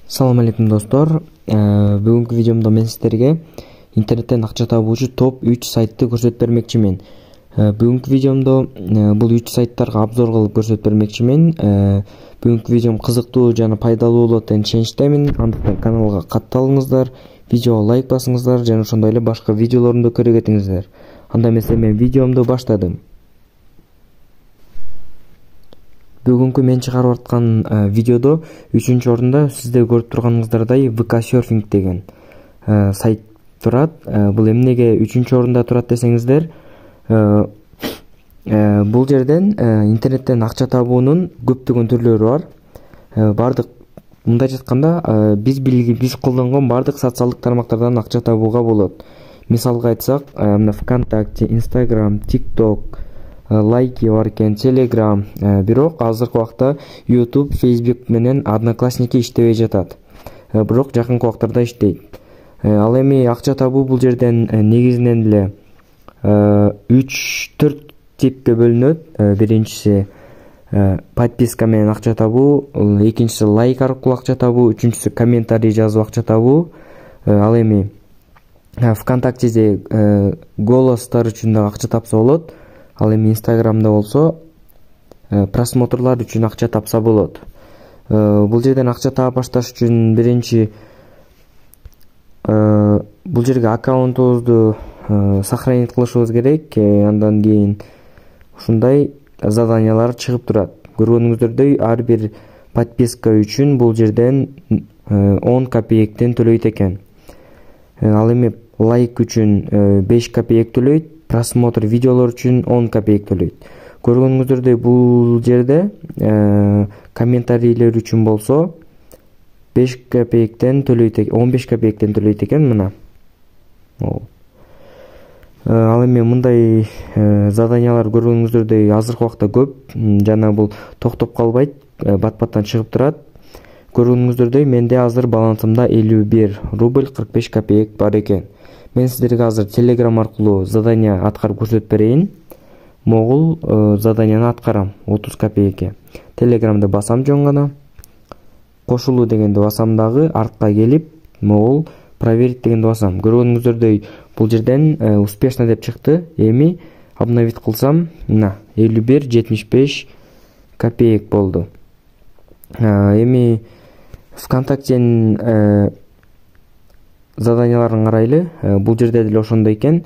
Салам алейкум достор. Бүгүнкү видеомдо мен сиздерге интернеттен акча табуучу топ 3 сайтты көрсөтүп бермекчимин. Бүгүнкү видеомдо бул 3 сайттарга обзор кылып көрсөтүп бермекчимин. Бүгүнкү видеом кызыктуу жана пайдалуу болот деп ишеничтемин. Андыктан каналга катталыңыздар, видеого лайк басыңыздар жана ошондой эле башка видеолорумду көрө кетиңиздер. Анда эмесе мен видеомду баштадым. Бүгүнкү мен чыгарып аткан видеодо 3-чү орунда сиздер көрүп турганыңыздардай VK Surfing деген сайт турат. Бул эмнеге 3-чү орунда турат десеңиздер, бул жерден интернеттен акча табуунун көптөгөн түрлөрү бар. Бардык мындай айтканда биз колдонгон бардык социалдык тармактардан акча табууга болот. Мисалга айтсак, мына ВКонтакте, Instagram, TikTok, лайки бар экен, Telegram, бирок азыркы убакта YouTube, Facebook менен Одноклассники иштебей жатат. Бирок жакынкы убактарда иштейт. Ал эми акча табуу бул жерден негизинен эле 3-4 типке бөлүнөт. Биринчиси подписка менен акча табуу, экинчиси лайк аркылуу акча табуу, үчүнчүсү комментарий жазып акча табуу. Ал эми ВКонтактеде голостор үчүн да акча тапса болот. Ал эми Инстаграмда болсо просмотрлар үчүн акча тапса болот. Бул жерден акча таап башташ үчүн биринчи бул жерге аккаунтубузду сохранить кылышыбыз керек. Андан кийин ушундай заданиялар чыгып турат. Көргөнүңүздөрдөй ар бир подписка үчүн бул жерден 10 копеектен төлөйт экен. Ал эми лайк үчүн 5 копеек төлөйт, просмотр видеолор үчүн 10 копеек төлөйт. Көргөнүңүздөрдөй бул жерде комментарийлер үчүн болсо 5 копеектен төлөйт экен, 15 копеектен төлөйт экен мына. Ал эми мындай заданиялар көргөнүңүздөрдөй азыркы убакта көп жана бул токтоп калбайт, бат-баттан чыгып турат. Көргөнүңүздөрдөй менде азыр балансымда 51 рубль 45 копеек бар экен. Мен сиздерге азыр Telegram аркылуу задания аткарып көрсөтүп берейин. Могул заданияны аткарам 30 копейкке. Telegram'da басам жөн гана. Кошулуу дегенди басам дагы, артка келип, могул проверить дегенди басам. Көргөнүңүздөрдөй бул жерден успешно деп чыкты. Эми обновить кылсам, мына 51.75 копеек болду. Эми ВКонтактенин заданияларын карайлы. Бул жерде деле ошондой экен.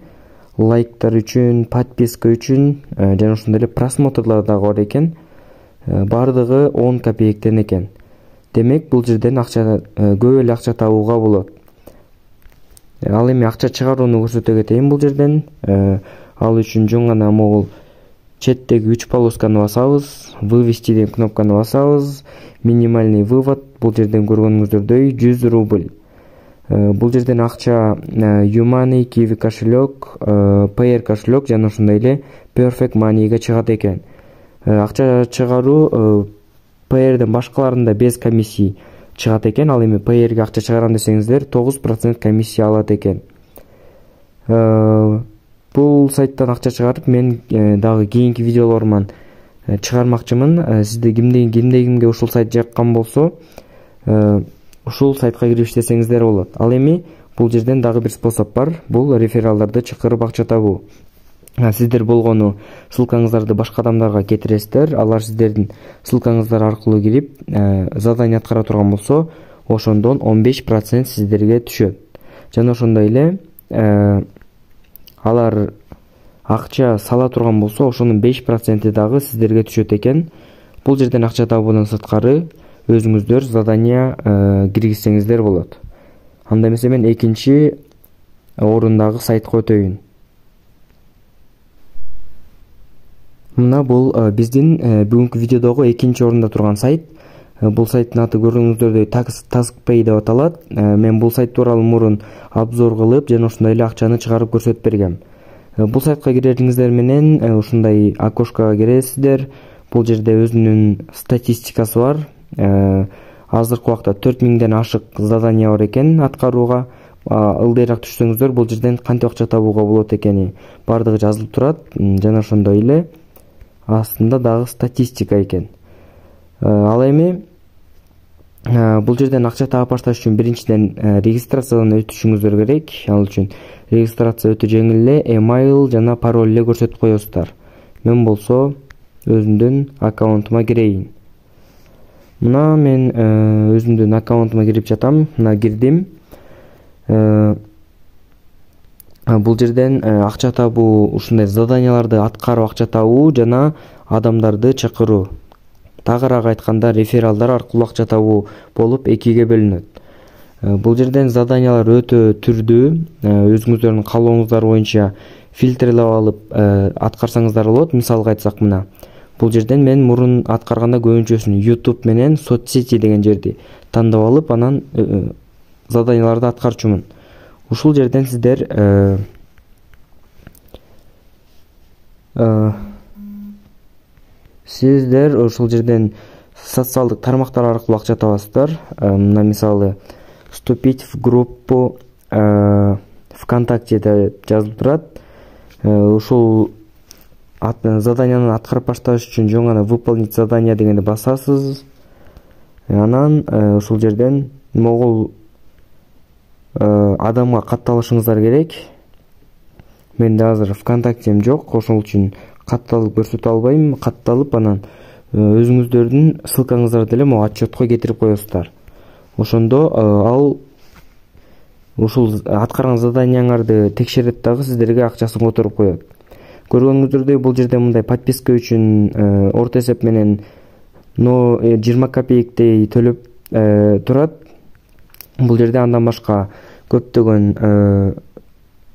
Лайктар үчүн, подписка үчүн жана ошондой эле просмотрлар дагы бар экен. Бардыгы 10 копеектен экен. Демек бул жерден акча көп эле акча табууга болот. Ал эми акча чыгарууну көрсөтө кетейин бул жерден. Ал үчүн жөн гана могул четтеги 3 полосканы басабыз, вывести деген кнопканы басабыз. Минимальный вывод бул жерден көргөнүңүздөрдөй 100 рубль. Бул жерден акча Юмани, Kiwi кошелек, Payer кошелек жана ошондой эле Perfect Money'ге чыгат экен. Акча чыгаруу Payer'ден башкаларында без комиссия чыгат экен. Ал эми Payer'ге акча чыгарам десеңиздер 9% комиссия алат экен. Бул сайттан акча чыгарып мен дагы кийинки видеолоруман чыгармакчымын. Сизде кимге ушул сайт жаккан болсо, ушул сайтка кирип иштесеңиздер болот. Ал эми бул жерден дагы бир способ бар. Бул рефералдарды чакырып акча табуу. Сиздер болгону ссылкаңыздарды башка адамдарга кетиресиздер. Алар сиздердин ссылкаңыздар аркылуу кирип задание аткара турган болсо, ошондон 15% сиздерге түшөт. Жана ошондой эле алар акча сала турган болсо, ошонун 5% дагы сиздерге түшөт экен. Бул жерден акча табуудан сырткары өзүңүздөр задания киргизсеңиздер болот. Анда эмесе мен экинчи орундагы сайтка өтөйүн. Мына бул биздин бүгүнкү видеодогу экинчи орунда турган сайт. Бул сайттын аты көргөнүңүздөрдөй TaskPay деп аталат. Мен бул сайт тууралуу мурун обзор кылып жана ошондой эле акчаны чыгарып көрсөтүп бергем. Бул сайтка кирериңиздер менен ушундай окошкага киресиздер. Бул жерде өзүнүн статистикасы бар. Азыркы убакта 4000ден ашык задания бар экен аткарууга. Ылдыйраак түшсөңүздөр бул жерден кантип акча табууга болот экени бардыгы жазылып турат. Жана ошондой эле астында дагы статистика экен. Ал эми Бул жерден акча таап башташ үчүн биринчиден регистрациядан өтүшүңүздөр керек. Ал үчүн регистрация өтө жеңил эле, email жана пароль эле көрсөтүп коесуздар. Мен болсо өзүмдүн аккаунтума кирейин. Мына мен өзүмдүн аккаунтума кирип жатам. Мына кирдим. Бул жерден акча табуу, ушундай заданияларды аткарып акча табуу жана адамдарды чакыруу. Тагыраак айтканда рефералдар аркылуу акча табуу болуп экиге бөлүнөт. Бул жерден заданиялар өтө түрдүү, өзүңүздөрдүн каалооңуздар боюнча фильтрлеп алып аткарсаңыздар болот. Мисалга айтсак, мына бул жерден мен мурун аткарганда көбүнчөсүн YouTube менен соцсети деген жерди тандап алып, анан заданияларды аткарчумун. Ушул жерден сиздер ушул жерден социалдык тармактар аркылуу акча табасыздар. Мына мисалы вступить в группу ВКонтакте деп жазылып турат. Ушул заданияны аткарып башташ үчүн жөн гана выполнить задание дегенди басасыз. Анан ушул жерден могул адамга катталышыңыздар керек. Менде азыр ВКонтактем жок, ошол үчүн катталып көрсөтө албайм. Катталып, анан өзүңүздөрдүн ссылкаңыздарды эле могу отчетко кетирип коесуздар. Ошондо ал ушул аткарган заданияңарды текшерет дагы сиздерге акчасын которуп коет. Көргөнүңүздөрдөй бул жерде мындай подписка үчүн орто эсеп менен 20 копейктей төлөп турат. Бул жерде андан башка көптөгөн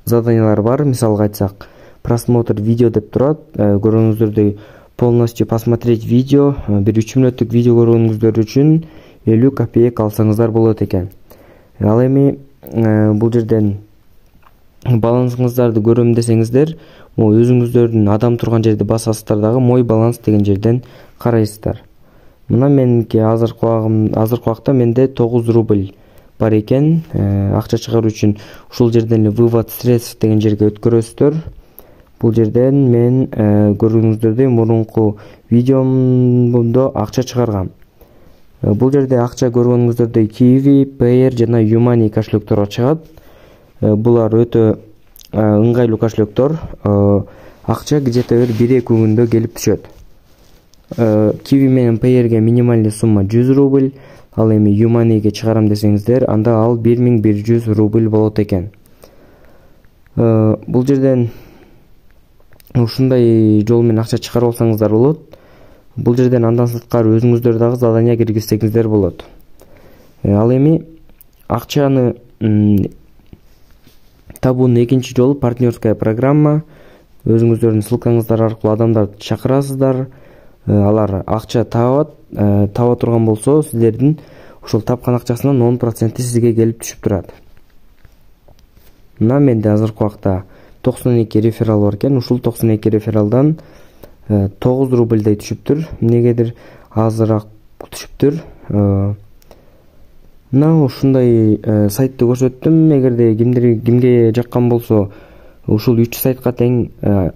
заданиялар бар. Мисалга айтсак, просмотр видео деп турат. Көргөнүңүздөрдөй полностью посмотреть видео, бир 3 мүнөттүк видео көргөнүңүздөр үчүн 50 копеек алсаңыздар болот экен. Ал эми бул жерден балансыңыздарды көрөм десеңиздер, өзүңүздөрдүн адам турган жерди басасыздар дагы, мой баланс деген жерден карайсыздар. Мына меники азыркы убакта менде 9 рубль бар экен. Акча чыгаруу үчүн ушул жерден эле вывод средств деген жерге өткөрөсүздөр. Бул жерден мен көргөнүңүздөрдөй мурунку видеомдо акча чыгаргам. Бул жерде акча көргөнүңүздөрдөй Kiwi, Payer жана Yumani кошелектор чыгат. Булар өтө ыңгайлуу кошелектор. Акча где-то 1-2 күндө келип түшөт. Kiwi менен Payerге минимальный сумма 100 рубль, ал эми Yumani'ге чыгарам десеңиздер, анда ал 1100 рубль болот экен. Бул жерден ушундай жол менен акча чыгарып алсаңыздар болот. Бул жерден андан сырткары өзүңүздөр дагы задания киргизсеңиздер болот. Ал эми акчаны табуунун экинчи жолу партнерская программа. Өзүңүздөрдүн ссылкаңыздар аркылуу адамдарды чакырасыздар. Алар акча таба турган болсо, сиздердин ушул тапкан акчасынан 10% сизге келип түшүп турат. Мына менде азыркы убакта 92 реферал бар экен. Ушул 92 рефералдан 9 рубльдей түшүптүр. Эмнегедир азыраак түшүптүр. Мына ушундай сайтты көрсөттүм. Эгерде кимге жаккан болсо, ушул 3 сайтка тең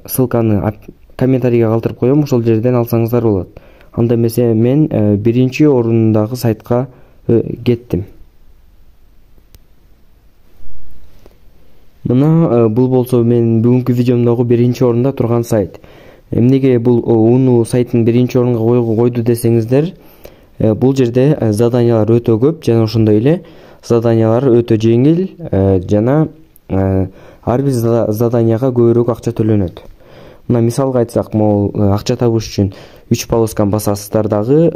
ссылканы комментарийге калтырып коем, ошол жерден алсаңыздар болот. Анда эмесе мен биринчи орундагы сайтка кеттим. Мына бул болсо мен бүгүнкү видеомдогу биринчи орунда турган сайт. Эмнеге бул уну сайттын биринчи орунга койду десеңиздер, бул жерде заданиялар өтө көп жана ошондой эле заданиялар өтө жеңил жана ар бир заданияга көбүрөөк акча төлөнөт. Мына мисалга айтсак, могул акча табыш үчүн 3 полосканы басасыздар дагы.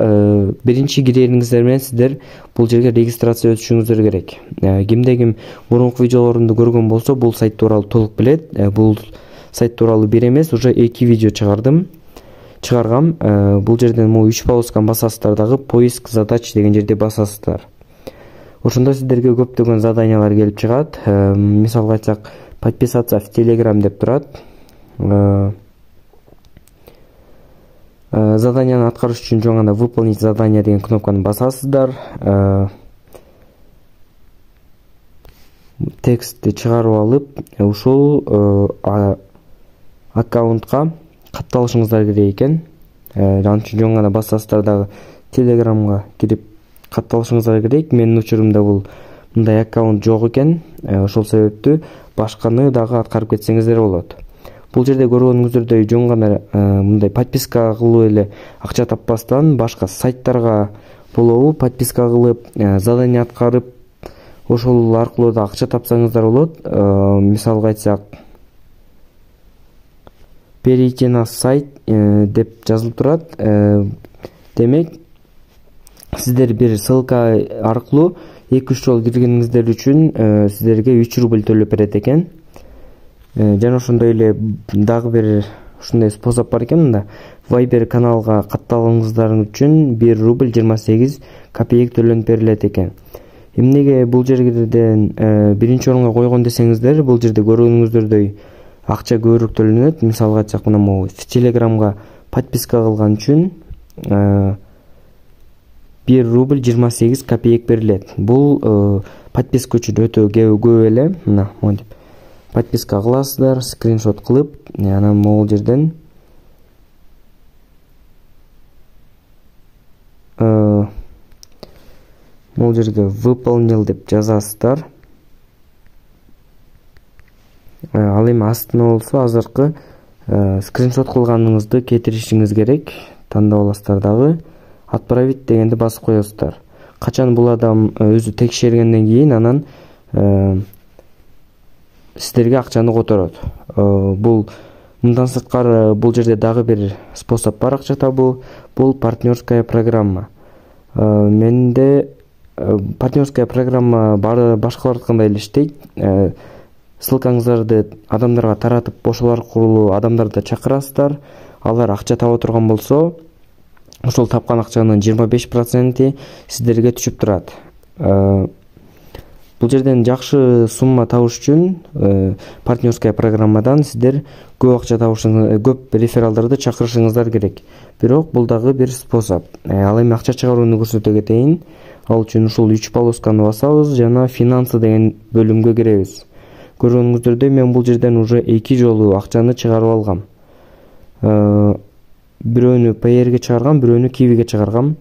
Биринчи кирериңиздер менен сиздер бул жерге регистрация өтүшүңүздөр керек. Кимде ким мурунку видеолорумду көргөн болсо, бул сайт тууралуу толук билет. Бул сайт тууралуу бир эмес, уже 2 видео чыгаргам. Бул жерден могу 3 полосканы басасыздар дагы, поиск задач деген жерде басасыздар. Ошондо сиздерге көптөгөн заданиялар келип чыгат. Мисалга айтсак, подписаться в Telegram деп турат. Заданияны аткарыш үчүн жөн гана выполнить задание деген кнопканы басасыздар. Текстти чыгарып алып, ушул аккаунтка катталышыңыздар керек экен. Ал үчүн жөн гана басасыздар дагы Telegramга кирип катталышыңыздар керек. Менин учурумда бул мындай аккаунт жок экен. Ошол себептүү башканы дагы аткарып кетсеңиздер болот. Бул жерде көргөнүңүздөрдөй жөн гана мындай подписка кылып эле акча таппастан башка сайттарга болобу подписка кылып, задание аткарып, ошол аркылуу да акча тапсаңыздар болот. Мисалга айтсак, перейти на сайт деп жазылып турат. Демек, сиздер бир ссылка аркылуу 2-3 жолу киргениңиздер үчүн сиздерге 3 рубль төлөп берет экен. Жана ошондой эле дагы бир ушундай способ бар экен мында. Viber каналга катталганыңыздар үчүн 1 рубль 28 копеек төлөнүп берилет экен. Эмнеге бул жерден биринчи орунга койгон десеңиздер, бул жерде көргөнүңүздөрдөй акча көбүрөөк төлөнөт. Мисалга айтсак, мына могу Telegramга подписка кылган үчүн 1 рубль 28 копеек берилет. Бул подписка үчүн өтө көп эле. Мына монтип подписка кыласыздар, скриншот кылып, анан могул жерден могул жерге выполнил деп жазасыздар. Ал эми астына болсо азыркы скриншот кылганыңызды кетиришиңиз керек. Тандап аласыздар дагы. Отправить дегенди басып коесуздар. Качан бул адам өзү текшергенден кийин анан сиздерге акчаны которот. Бул мындан сырткары бул жерде дагы бир способ бар акча табуу. Бул партнерская программа. Менде партнерская программа башкалардыкындай эле иштейт. Ссылкаңыздарды адамдарга таратып, ошол аркылуу адамдарды чакырасыздар. Алар акча таба турган болсо, ошол тапкан акчанын 25% сиздерге түшүп турат. Бул жерден жакшы сумма табыш үчүн партнерская программадан сиздер көп акча табышыңыз, көп рефералдарды чакырышыңыздар керек. Бирок бул дагы бир способ. Ал эми акча чыгарууну көрсөтө кетейин. Ал үчүн ушул 3 полосканы басабыз жана финансы деген бөлүмгө киребиз. Көргөнүңүздөрдөй мен бул жерден уже 2 жолу акчаны чыгарып алгам. Бирөөнү Payeer'ге чыгаргам, бирөөнү Kiwi'ге чыгаргам.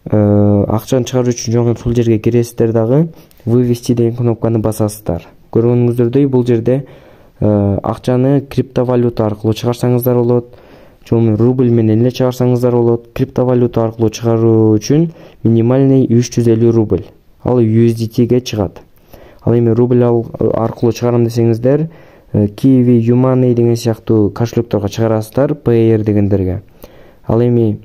Акчаны чыгаруу үчүн жөн ушул жерге киресиздер дагы, вывести деген кнопканы басасыздар. Көргөнүңүздөрдөй бул жерде акчаны криптовалюта аркылуу чыгарсаңыздар болот, жөн рубль менен эле чыгарсаңыздар болот. Криптовалюта аркылуу чыгаруу үчүн минимальный 350 рубль. Ал USDT'ге чыгат. Ал эми рубль аркылуу чыгарам десеңиздер, Kiwi, Yumani деген сыяктуу кошелекторго чыгарасыздар, Payeer дегендерге. Ал эми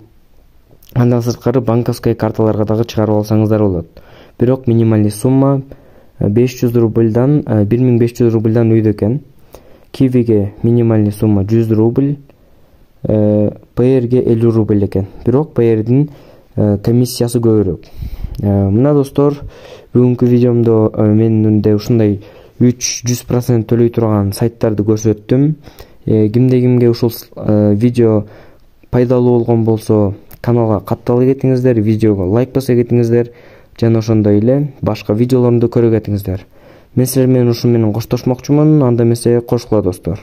андан сырткары банковский карталарга дагы чыгарып алсаңыздар болот. Бирок минимальный сумма 500 рубльдан 1500 рубльдан үйдө экен. Kiwi'ге минимальный сумма 100 рубль, Payeer'ге 50 рубль экен. Бирок Payeer'дин комиссиясы көбүрөөк. Мына достор, бүгүнкү видеомдо менде ушундай 300% төлөй турган сайттарды көрсөттүм. Кимге ушул видео пайдалуу болгон болсо, каналга каттала кетиңиздер, видеого лайк баса кетиңиздер, жана ошондой эле башка видеолорумду көрө кетиңиздер. Мен силер менен ушу менен коштошмокчумун, анда эмесе кошкула достор.